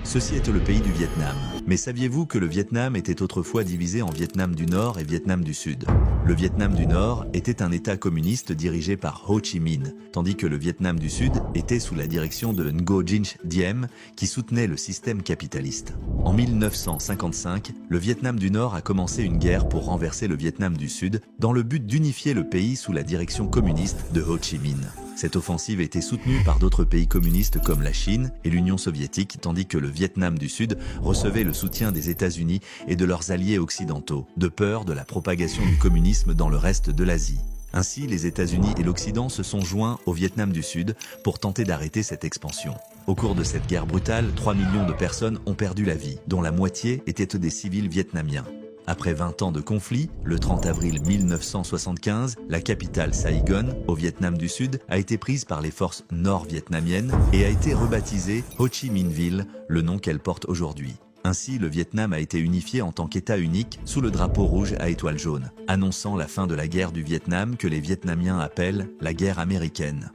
Ceci est le pays du Vietnam. Mais saviez-vous que le Vietnam était autrefois divisé en Vietnam du Nord et Vietnam du Sud? Le Vietnam du Nord était un État communiste dirigé par Ho Chi Minh, tandis que le Vietnam du Sud était sous la direction de Ngo Dinh Diem, qui soutenait le système capitaliste. En 1955, le Vietnam du Nord a commencé une guerre pour renverser le Vietnam du Sud, dans le but d'unifier le pays sous la direction communiste de Ho Chi Minh. Cette offensive était soutenue par d'autres pays communistes comme la Chine et l'Union soviétique, tandis que le Vietnam du Sud recevait le soutien des États-Unis et de leurs alliés occidentaux, de peur de la propagation du communisme dans le reste de l'Asie. Ainsi, les États-Unis et l'Occident se sont joints au Vietnam du Sud pour tenter d'arrêter cette expansion. Au cours de cette guerre brutale, 3 millions de personnes ont perdu la vie, dont la moitié étaient des civils vietnamiens. Après 20 ans de conflit, le 30 avril 1975, la capitale Saigon, au Vietnam du Sud, a été prise par les forces nord-vietnamiennes et a été rebaptisée Ho Chi Minh-ville, le nom qu'elle porte aujourd'hui. Ainsi, le Vietnam a été unifié en tant qu'État unique sous le drapeau rouge à étoile jaune, annonçant la fin de la guerre du Vietnam que les Vietnamiens appellent la guerre américaine.